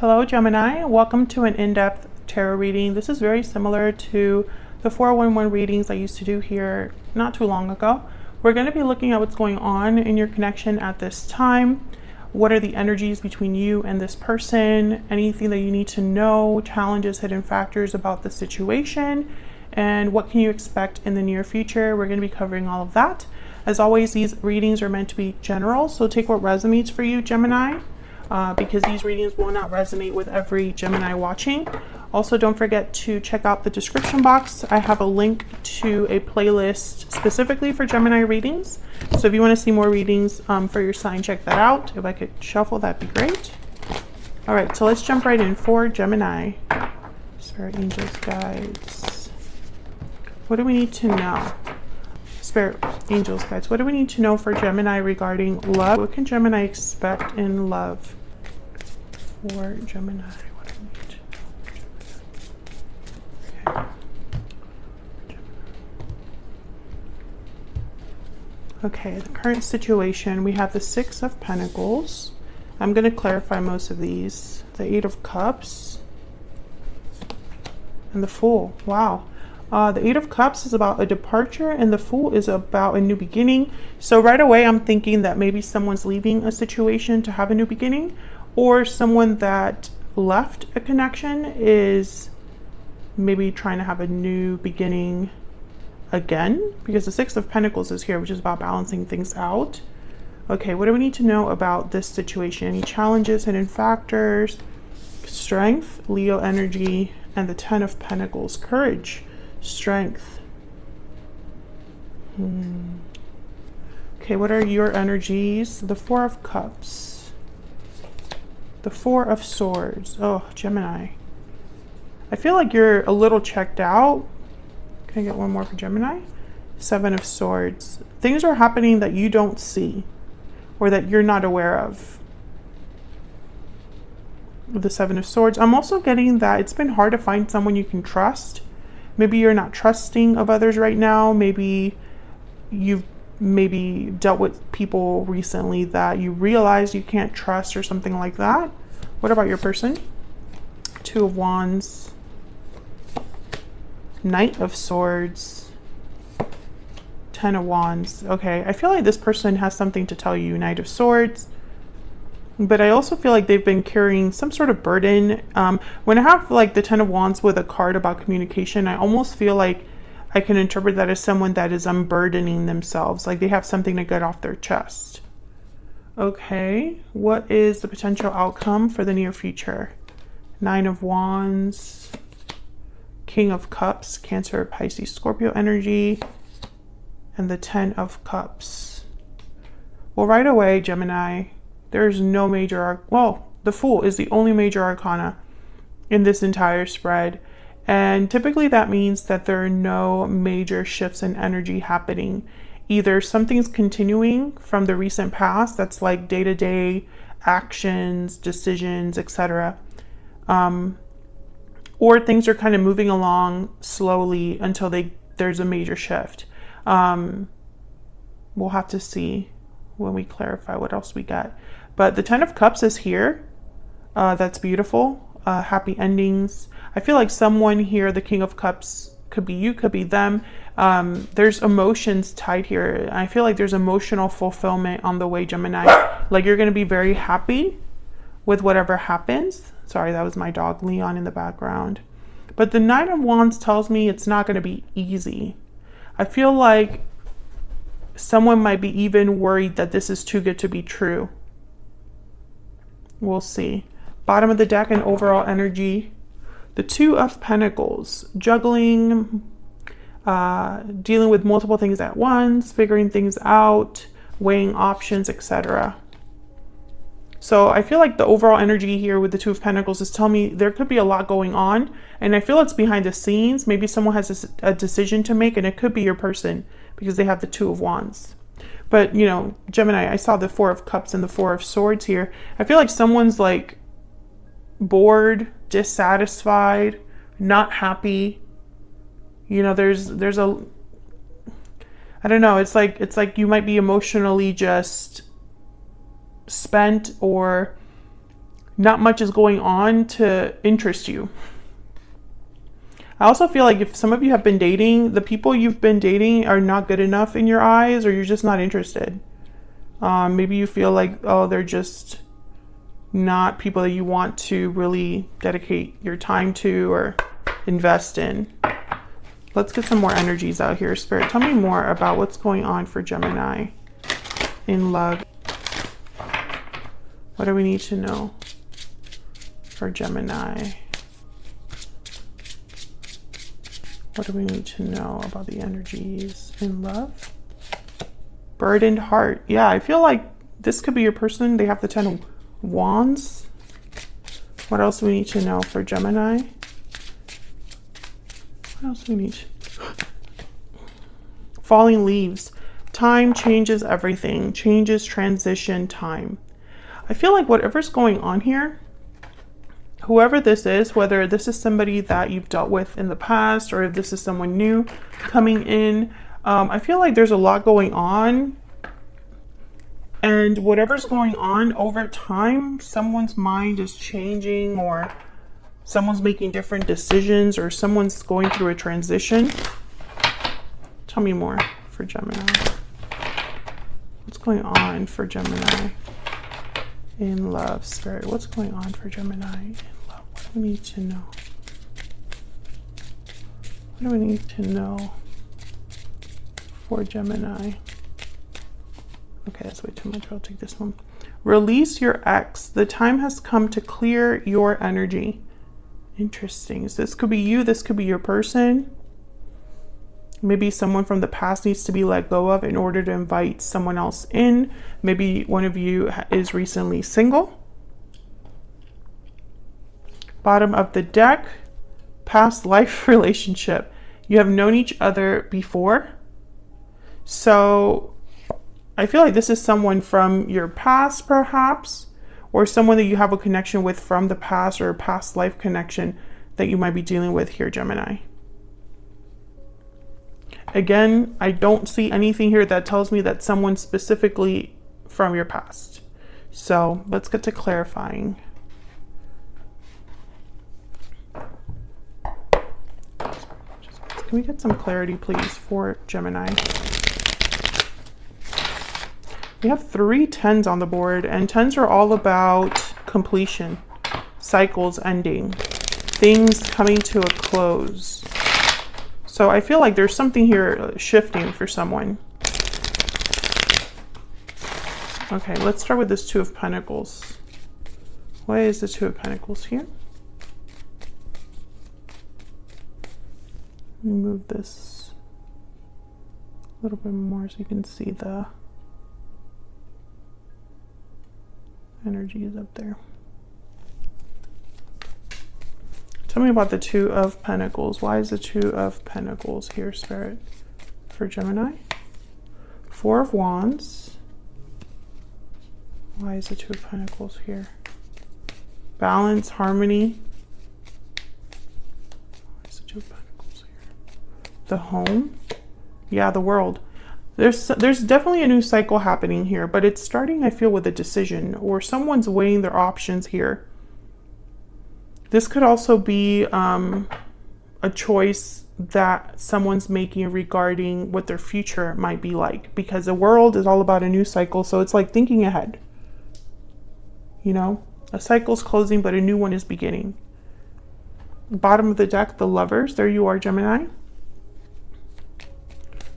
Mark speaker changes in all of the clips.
Speaker 1: Hello Gemini, welcome to an in-depth tarot reading. This is very similar to the 411 readings I used to do here not too long ago. We're going to be looking at what's going on in your connection at this time. What are the energies between you and this person? Anything that you need to know, challenges, hidden factors about the situation, and what can you expect in the near future? We're going to be covering all of that. As always, these readings are meant to be general, so take what resonates for you, Gemini. Because these readings will not resonate with every Gemini watching. Also, don't forget to check out the description box. I have a link to a playlist specifically for Gemini readings. So if you want to see more readings for your sign, check that out. If I could shuffle, that'd be great. All right, so let's jump right in for Gemini. Spirit, angels, guides. What do we need to know? Spirit, angels, guides. What do we need to know for Gemini regarding love? What can Gemini expect in love? For Gemini, what do we need to know? Okay, the current situation, we have the Six of Pentacles. I'm going to clarify most of these. The Eight of Cups and the Fool. Wow. The Eight of Cups is about a departure and the Fool is about a new beginning. So right away I'm thinking that maybe someone's leaving a situation to have a new beginning, or someone that left a connection is maybe trying to have a new beginning again, because the Six of Pentacles is here, which is about balancing things out. Okay, what do we need to know about this situation? Any challenges, hidden factors, strength, Leo energy, and the Ten of Pentacles, courage, strength. Okay, what are your energies? The Four of Cups, the Four of Swords. Oh, Gemini, I feel like you're a little checked out. Can I get one more for Gemini? Seven of Swords. Things are happening that you don't see or that you're not aware of. The Seven of Swords. I'm also getting that it's been hard to find someone you can trust. Maybe you're not trusting of others right now. Maybe you've dealt with people recently that you realize you can't trust or something like that. What about your person? Two of Wands, Knight of Swords, Ten of Wands. Okay, I feel like this person has something to tell you, Knight of Swords. But I also feel like they've been carrying some sort of burden. When I have like the Ten of Wands with a card about communication, I almost feel like I can interpret that as someone that is unburdening themselves, like they have something to get off their chest. Okay, what is the potential outcome for the near future? Nine of Wands, King of Cups, Cancer, Pisces, Scorpio energy, and the Ten of Cups. Well, right away, Gemini, there's no major, well, the Fool is the only major arcana in this entire spread. And typically that means that there are no major shifts in energy happening. Either something's continuing from the recent past, that's like day-to-day actions, decisions, etc. Or things are kind of moving along slowly until there's a major shift. We'll have to see when we clarify what else we got. But the Ten of Cups is here. That's beautiful. Happy endings. I feel like someone here, the King of Cups, could be you, could be them. There's emotions tied here. I feel like there's emotional fulfillment on the way, Gemini. Like you're going to be very happy with whatever happens. Sorry, that was my dog Leon in the background. But the Knight of Wands tells me it's not going to be easy. I feel like someone might be even worried that this is too good to be true. We'll see. Bottom of the deck and overall energy. The Two of Pentacles, juggling, dealing with multiple things at once, figuring things out, weighing options, etc. So I feel like the overall energy here with the Two of Pentacles is telling me there could be a lot going on. And I feel it's behind the scenes. Maybe someone has a decision to make, and it could be your person because they have the Two of Wands. But, you know, Gemini, I saw the Four of Cups and the Four of Swords here. I feel like someone's like bored, dissatisfied, not happy. You know, there's a, I don't know, it's like you might be emotionally just spent, or not much is going on to interest you. I also feel like if some of you have been dating, the people you've been dating are not good enough in your eyes, or you're just not interested. Maybe you feel like, oh, they're just not people that you want to really dedicate your time to or invest in. Let's get some more energies out here, Spirit. Tell me more about what's going on for Gemini in love. What do we need to know for Gemini? What do we need to know about the energies in love? Burdened heart. Yeah, I feel like this could be your person. They have the 10 of Wands. What else do we need to know for Gemini? What else do we need? Falling leaves. Time changes everything. Changes, transition, time. I feel like whatever's going on here, whoever this is, whether this is somebody that you've dealt with in the past or if this is someone new coming in, I feel like there's a lot going on. And whatever's going on over time, someone's mind is changing, or someone's making different decisions, or someone's going through a transition. Tell me more for Gemini. What's going on for Gemini in love, Spirit? What's going on for Gemini in love? What do we need to know? What do we need to know for Gemini? Okay, that's way too much. I'll take this one. Release your ex. The time has come to clear your energy. Interesting. So this could be you. This could be your person. Maybe someone from the past needs to be let go of in order to invite someone else in. Maybe one of you is recently single. Bottom of the deck. Past life relationship. You have known each other before. So I feel like this is someone from your past, perhaps, or someone that you have a connection with from the past, or a past life connection that you might be dealing with here, Gemini. Again, I don't see anything here that tells me that someone specifically from your past. So let's get to clarifying. Can we get some clarity, please, for Gemini? We have 3 10s on the board, and 10s are all about completion, cycles ending, things coming to a close. So I feel like there's something here shifting for someone. Okay, let's start with this 2 of Pentacles. Why is the 2 of Pentacles here? Let me move this a little bit more so you can see the energy is up there. Tell me about the 2 of Pentacles. Why is the 2 of Pentacles here, Spirit, for Gemini? 4 of Wands. Why is the 2 of Pentacles here? Balance, harmony. Why is the 2 of Pentacles here? The home. Yeah, the world. There's definitely a new cycle happening here, but it's starting, I feel, with a decision, or someone's weighing their options here. This could also be a choice that someone's making regarding what their future might be like, because the world is all about a new cycle. So it's like thinking ahead. You know, a cycle's closing, but a new one is beginning. Bottom of the deck, the Lovers. There you are, Gemini.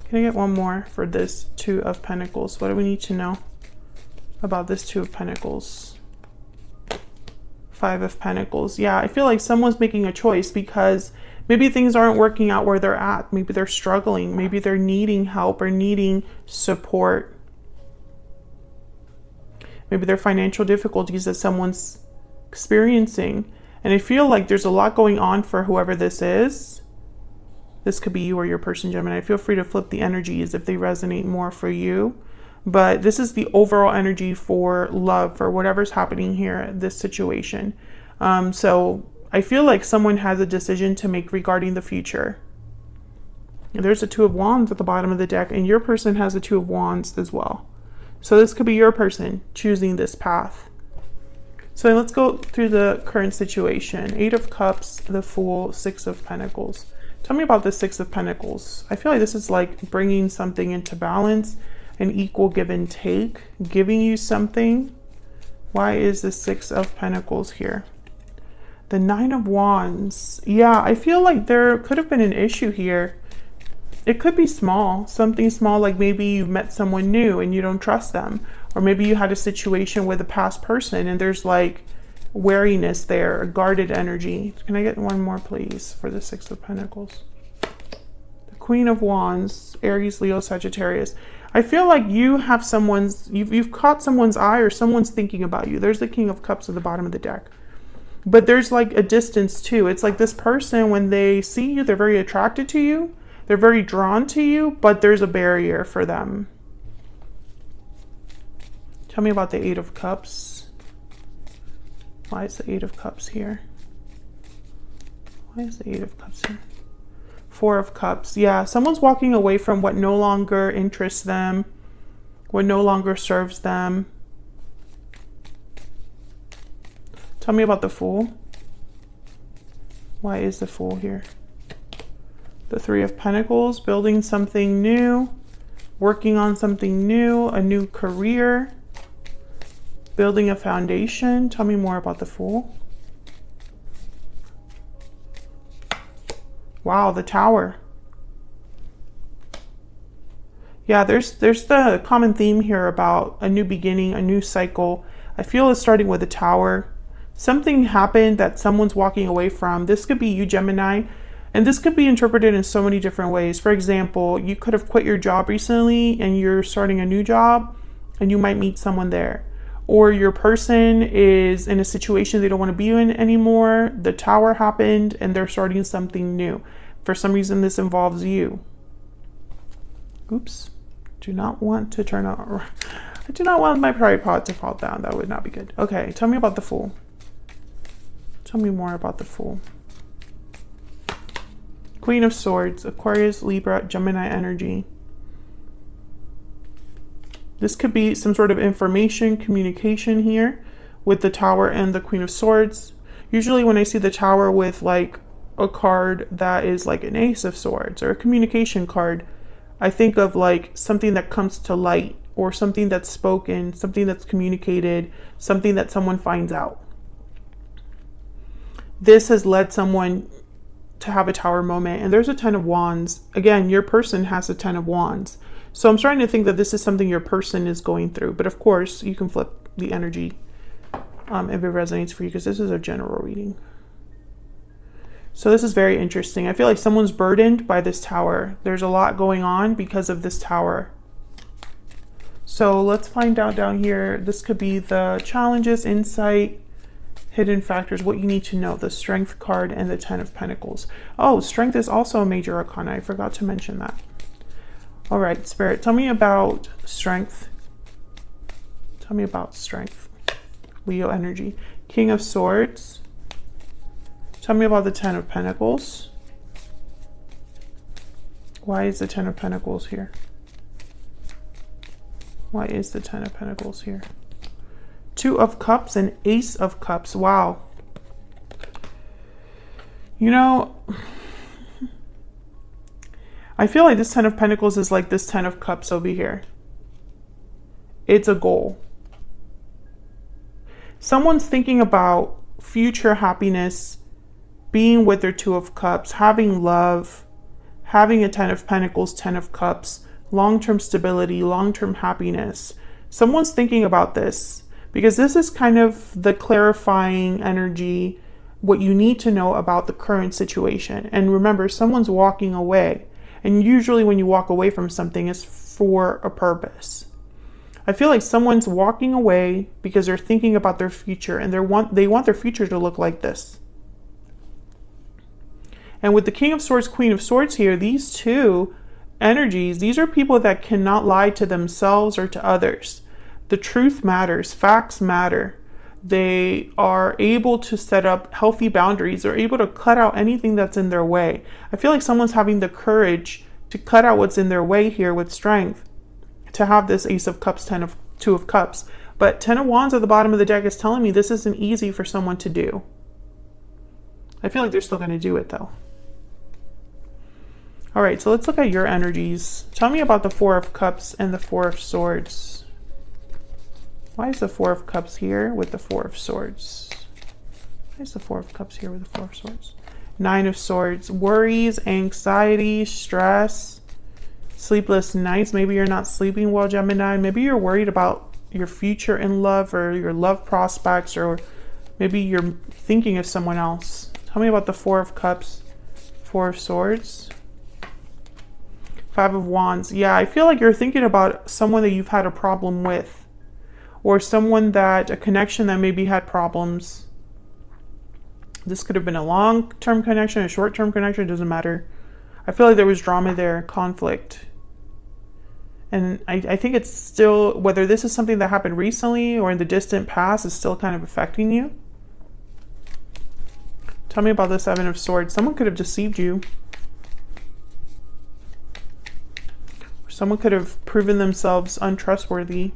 Speaker 1: Can I get one more for this 2 of Pentacles? What do we need to know about this 2 of Pentacles? 5 of Pentacles. Yeah, I feel like someone's making a choice because maybe things aren't working out where they're at. Maybe they're struggling. Maybe they're needing help or needing support. Maybe there are financial difficulties that someone's experiencing. And I feel like there's a lot going on for whoever this is. This could be you or your person, Gemini. Feel free to flip the energies if they resonate more for you. But this is the overall energy for love, for whatever's happening here, this situation. So I feel like someone has a decision to make regarding the future. There's a 2 of Wands at the bottom of the deck, and your person has a 2 of Wands as well. So this could be your person choosing this path. So let's go through the current situation. 8 of Cups, the Fool, 6 of Pentacles. Tell me about the 6 of Pentacles. I feel like this is like bringing something into balance, an equal give and take, giving you something. Why is the 6 of Pentacles here? The 9 of Wands. Yeah, I feel like there could have been an issue here. It could be small, something small, like maybe you met someone new and you don't trust them. Or maybe you had a situation with a past person and there's like wariness there, a guarded energy. Can I get one more, please, for the 6 of Pentacles? The Queen of Wands, Aries, Leo, Sagittarius. I feel like you have you've caught someone's eye, or someone's thinking about you. There's the King of Cups at the bottom of the deck. But there's like a distance too. It's like this person, when they see you, they're very attracted to you. They're very drawn to you, but there's a barrier for them. Tell me about the 8 of Cups. Why is the 8 of Cups here? Why is the 8 of Cups here? 4 of Cups. Yeah, someone's walking away from what no longer interests them, what no longer serves them. Tell me about the Fool. Why is the Fool here? The 3 of Pentacles, building something new, working on something new, a new career, building a foundation. Tell me more about the Fool. Wow, the Tower. Yeah, there's the common theme here about a new beginning, a new cycle. I feel it's starting with the Tower. Something happened that someone's walking away from. This could be you, Gemini, and this could be interpreted in so many different ways. For example, you could have quit your job recently and you're starting a new job and you might meet someone there. Or your person is in a situation they don't want to be in anymore. The Tower happened and they're starting something new. For some reason, this involves you. Oops. Do not want to turn on. I do not want my tripod to fall down. That would not be good. Okay, tell me about the Fool. Tell me more about the Fool. Queen of Swords, Aquarius, Libra, Gemini energy. This could be some sort of information, communication here with the Tower and the Queen of Swords. Usually when I see the Tower with like a card that is like an Ace of Swords or a communication card, I think of like something that comes to light, or something that's spoken, something that's communicated, something that someone finds out. This has led someone to have a Tower moment, and there's a 10 of Wands. Again, your person has a 10 of Wands. So I'm starting to think that this is something your person is going through. But of course, you can flip the energy if it resonates for you, because this is a general reading. So this is very interesting. I feel like someone's burdened by this Tower. There's a lot going on because of this Tower. So let's find out down here. This could be the challenges, insight, hidden factors, what you need to know, the Strength card and the 10 of Pentacles. Oh, Strength is also a major arcana. I forgot to mention that. All right, Spirit, tell me about Strength. Tell me about Strength. Leo energy. King of Swords. Tell me about the 10 of Pentacles. Why is the 10 of Pentacles here? Why is the 10 of Pentacles here? 2 of Cups and Ace of Cups. Wow. You know, I feel like this 10 of Pentacles is like this 10 of Cups over here. It's a goal. Someone's thinking about future happiness, being with their 2 of Cups, having love, having a 10 of Pentacles, 10 of Cups, long-term stability, long-term happiness. Someone's thinking about this because this is kind of the clarifying energy, what you need to know about the current situation. And remember, someone's walking away. And usually when you walk away from something, it's for a purpose. I feel like someone's walking away because they're thinking about their future, and they want their future to look like this. And with the King of Swords, Queen of Swords here, these two energies, these are people that cannot lie to themselves or to others. The truth matters. Facts matter. They are able to set up healthy boundaries. They're able to cut out anything that's in their way. I feel like someone's having the courage to cut out what's in their way here with Strength, to have this Ace of Cups, 2 of Cups. But Ten of Wands at the bottom of the deck is telling me this isn't easy for someone to do. I feel like they're still going to do it though. All right, so let's look at your energies. Tell me about the Four of Cups and the Four of Swords. Why is the Four of Cups here with the Four of Swords? Why is the Four of Cups here with the Four of Swords? Nine of Swords. Worries, anxiety, stress, sleepless nights. Maybe you're not sleeping well, Gemini. Maybe you're worried about your future in love or your love prospects, or maybe you're thinking of someone else. Tell me about the Four of Cups, Four of Swords. Five of Wands. Yeah, I feel like you're thinking about someone that you've had a problem with, or someone that, a connection that maybe had problems. This could have been a long-term connection, a short-term connection, it doesn't matter. I feel like there was drama there, conflict. And I think it's still, whether this is something that happened recently or in the distant past, is still kind of affecting you. Tell me about the Seven of Swords. Someone could have deceived you. Someone could have proven themselves untrustworthy.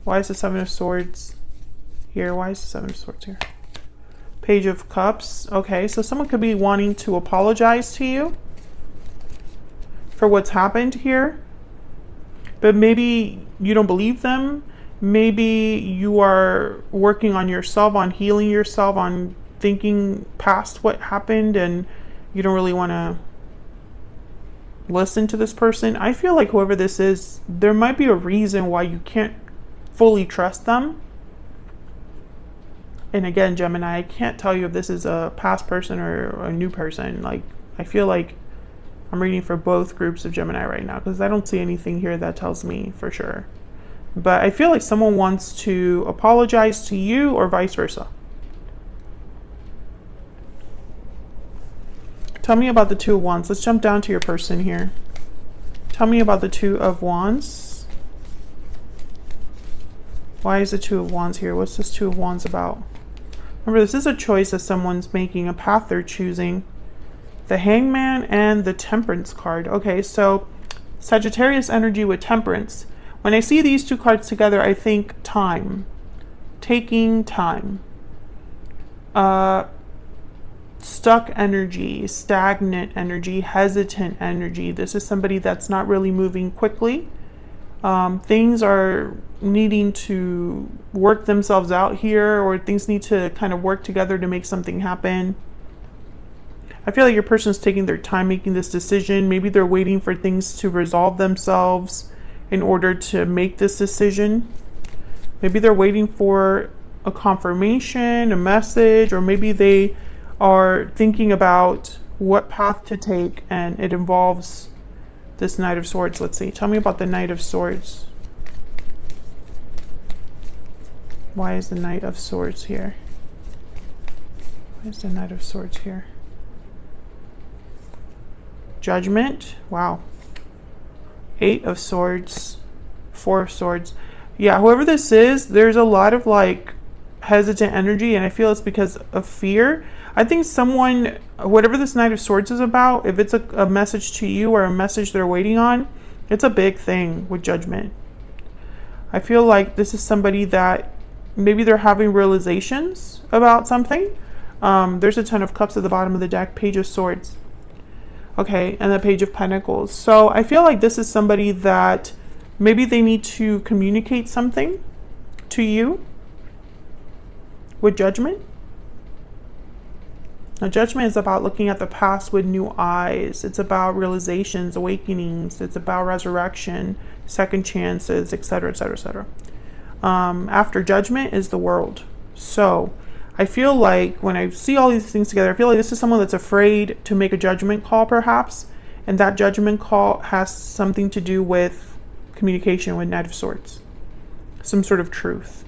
Speaker 1: Why is the Seven of Swords here? Why is the Seven of Swords here? Page of Cups. Okay, so someone could be wanting to apologize to you for what's happened here. But maybe you don't believe them. Maybe you are working on yourself, on healing yourself, on thinking past what happened, and you don't really want to listen to this person. I feel like whoever this is, there might be a reason why you can't fully trust them. And again, Gemini, I can't tell you if this is a past person or a new person. Like, I feel like I'm reading for both groups of Gemini right now, because I don't see anything here that tells me for sure. But I feel like someone wants to apologize to you, or vice versa. Tell me about the Two of Wands. Let's jump down to your person here. Tell me about the Two of Wands. Why is the Two of Wands here? What's this Two of Wands about? Remember, this is a choice that someone's making, a path they're choosing. The Hangman and the Temperance card. Okay, so Sagittarius energy with Temperance. When I see these two cards together, I think time. Taking time. Stuck energy, stagnant energy, hesitant energy. This is somebody that's not really moving quickly. Things are needing to work themselves out here, or things need to kind of work together to make something happen. I feel like your person is taking their time making this decision. Maybe they're waiting for things to resolve themselves in order to make this decision. Maybe they're waiting for a confirmation, a message, or maybe they are thinking about what path to take, and it involves this Knight of Swords. Let's see. Tell me about the Knight of Swords. Why is the Knight of Swords here? Why is the Knight of Swords here? Judgment. Wow. Eight of Swords. Four of Swords. Yeah, whoever this is, there's a lot of like hesitant energy, and I feel it's because of fear. I think someone, whatever this Knight of Swords is about, if it's a message to you or a message they're waiting on, it's a big thing with Judgment. I feel like this is somebody that maybe they're having realizations about something. There's a Ten of Cups at the bottom of the deck, Page of Swords. Okay, and the Page of Pentacles. So I feel like this is somebody that maybe they need to communicate something to you with Judgment. Now, Judgment is about looking at the past with new eyes. It's about realizations, awakenings. It's about resurrection, second chances, etc., etc., etc. After Judgment is the World. So I feel like when I see all these things together, I feel like this is someone that's afraid to make a judgment call, perhaps. And that judgment call has something to do with communication with Knight of Swords. Some sort of truth.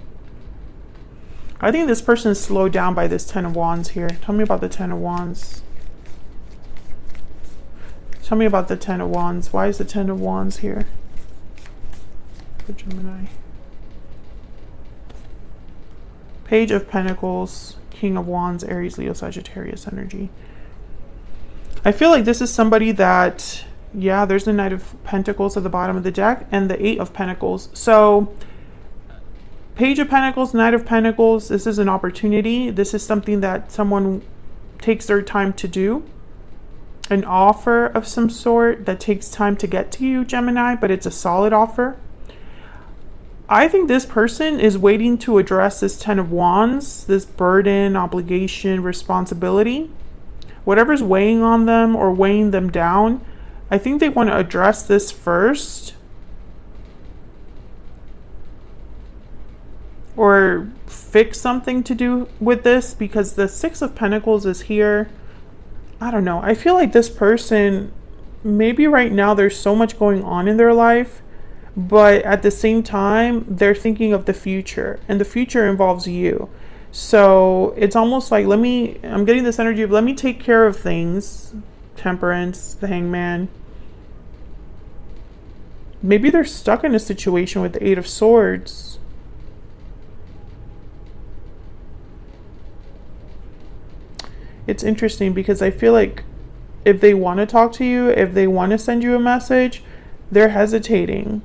Speaker 1: I think this person is slowed down by this Ten of Wands here. Tell me about the Ten of Wands. Tell me about the Ten of Wands. Why is the Ten of Wands here for Gemini? Page of Pentacles, King of Wands, Aries, Leo, Sagittarius energy. I feel like this is somebody that, yeah, there's the Knight of Pentacles at the bottom of the deck and the Eight of Pentacles. So Page of Pentacles, Knight of Pentacles, this is an opportunity. This is something that someone takes their time to do. An offer of some sort that takes time to get to you, Gemini, but it's a solid offer. I think this person is waiting to address this Ten of Wands, this burden, obligation, responsibility. Whatever's weighing on them or weighing them down, I think they want to address this first. Or fix something to do with this, because the Six of Pentacles is here. I don't know. I feel like this person, maybe right now there's so much going on in their life, but at the same time, they're thinking of the future, and the future involves you. So it's almost like, I'm getting this energy of, let me take care of things. Temperance, the Hangman. Maybe they're stuck in a situation with the Eight of Swords. It's interesting because I feel like if they want to talk to you, if they want to send you a message, they're hesitating.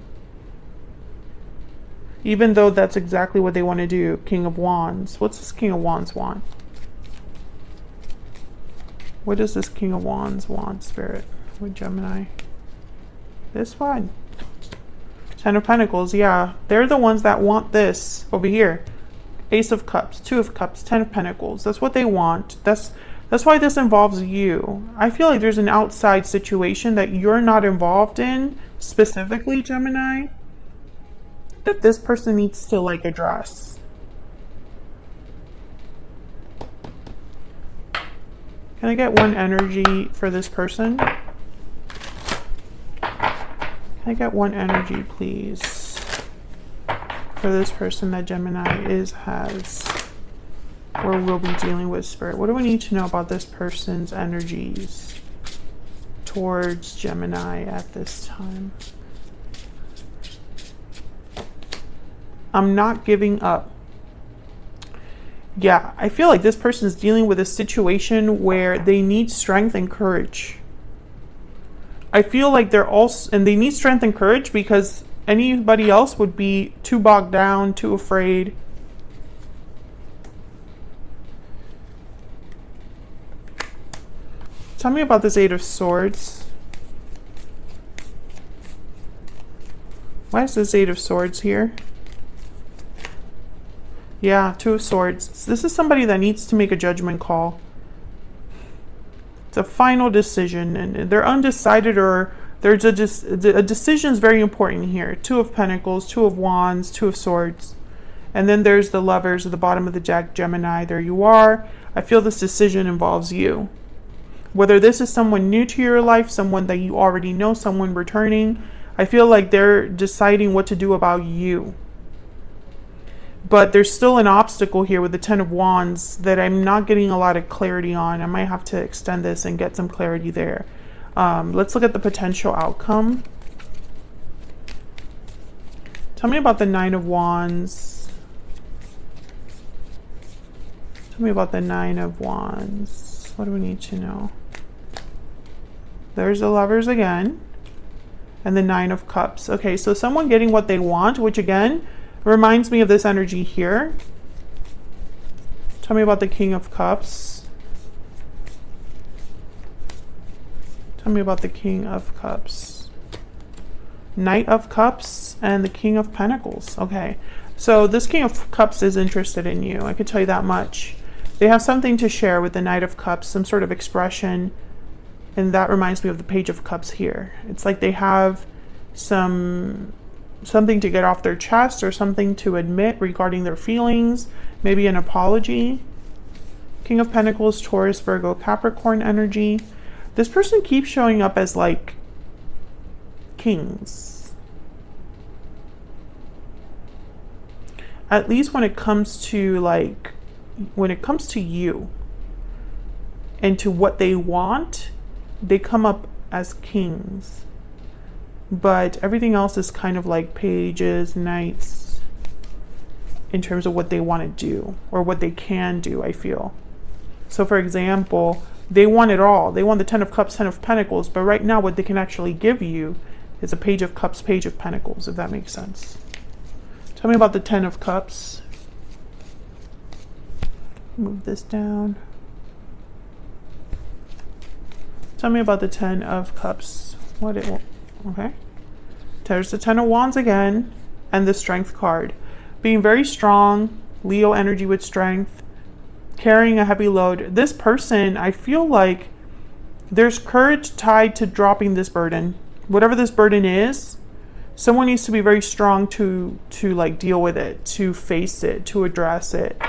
Speaker 1: Even though that's exactly what they want to do. King of Wands. What's this King of Wands want? What does this King of Wands want, Spirit? With Gemini? This one. Ten of Pentacles, yeah. They're the ones that want this over here. Ace of Cups, Two of Cups, Ten of Pentacles. That's what they want. That's why this involves you. I feel like there's an outside situation that you're not involved in, specifically, Gemini, that this person needs to like address. Can I get one energy for this person? Can I get one energy, please, for this person that Gemini has or will be dealing with, Spirit? What do we need to know about this person's energies towards Gemini at this time? I'm not giving up. Yeah, I feel like this person is dealing with a situation where they need strength and courage. I feel like they're also, and they need strength and courage because anybody else would be too bogged down, too afraid. Tell me about this Eight of Swords. Why is this Eight of Swords here? Yeah, Two of Swords. This is somebody that needs to make a judgment call. It's a final decision, and they're undecided, or there's a decision is very important here. Two of Pentacles, Two of Wands, Two of Swords. And then there's the Lovers at the bottom of the deck, Gemini. There you are. I feel this decision involves you. Whether this is someone new to your life, someone that you already know, someone returning, I feel like they're deciding what to do about you. But there's still an obstacle here with the Ten of Wands that I'm not getting a lot of clarity on. I might have to extend this and get some clarity there. Let's look at the potential outcome. Tell me about the Nine of Wands. Tell me about the Nine of Wands. What do we need to know? There's the Lovers again. And the Nine of Cups. Okay, so someone getting what they want, which again reminds me of this energy here. Tell me about the King of Cups. Tell me about the King of Cups. Knight of Cups and the King of Pentacles. Okay, so this King of Cups is interested in you. I could tell you that much. They have something to share with the Knight of Cups, some sort of expression. And that reminds me of the Page of Cups here. It's like they have something to get off their chest or something to admit regarding their feelings. Maybe an apology. King of Pentacles, Taurus, Virgo, Capricorn energy. This person keeps showing up as like kings. At least when it comes to like, when it comes to you and to what they want, they come up as kings. But everything else is kind of like pages, knights, in terms of what they want to do or what they can do, I feel. So for example, they want it all. They want the Ten of Cups, Ten of Pentacles, but right now what they can actually give you is a Page of Cups, Page of Pentacles, if that makes sense. Tell me about the Ten of Cups. Move this down. Tell me about the Ten of Cups. Okay. There's the Ten of Wands again, and the Strength card. Being very strong, Leo energy with strength, carrying a heavy load. This person, I feel like there's courage tied to dropping this burden. Whatever this burden is, someone needs to be very strong to like deal with it, to face it, to address it.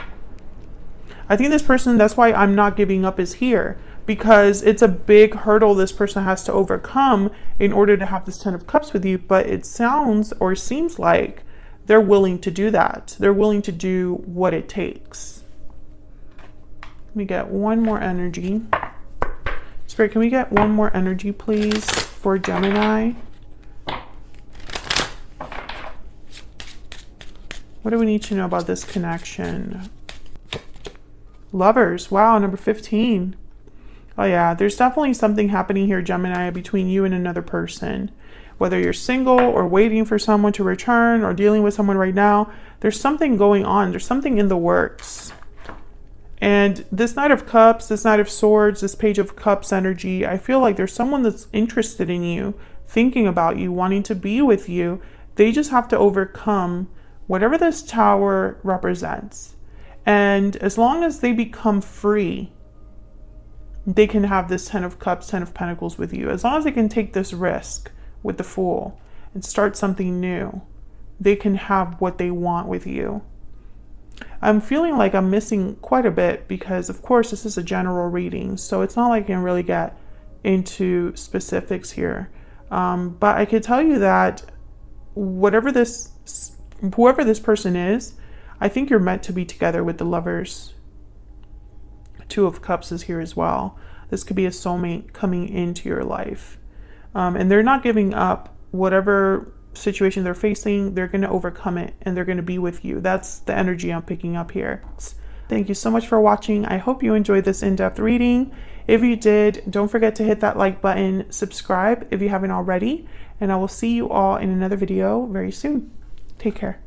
Speaker 1: I think this person, that's why I'm not giving up, is here, because it's a big hurdle this person has to overcome in order to have this Ten of Cups with you. But it sounds or seems like they're willing to do that. They're willing to do what it takes. Let me get one more energy. Spirit, can we get one more energy, please, for Gemini? What do we need to know about this connection? Lovers. Wow, number 15. Oh yeah, there's definitely something happening here, Gemini, between you and another person. Whether you're single or waiting for someone to return or dealing with someone right now, there's something going on. There's something in the works. And this Knight of Cups, this Knight of Swords, this Page of Cups energy, I feel like there's someone that's interested in you, thinking about you, wanting to be with you. They just have to overcome whatever this Tower represents. And as long as they become free, they can have this Ten of Cups, Ten of Pentacles with you. As long as they can take this risk with the Fool and start something new, they can have what they want with you. I'm feeling like I'm missing quite a bit because, of course, this is a general reading, so it's not like I can really get into specifics here. But I could tell you that whoever this person is, I think you're meant to be together with the Lovers. Two of Cups is here as well. This could be a soulmate coming into your life. And they're not giving up whatever situation they're facing. They're going to overcome it and they're going to be with you. That's the energy I'm picking up here. Thank you so much for watching. I hope you enjoyed this in-depth reading. If you did, don't forget to hit that like button, subscribe if you haven't already, and I will see you all in another video very soon. Take care.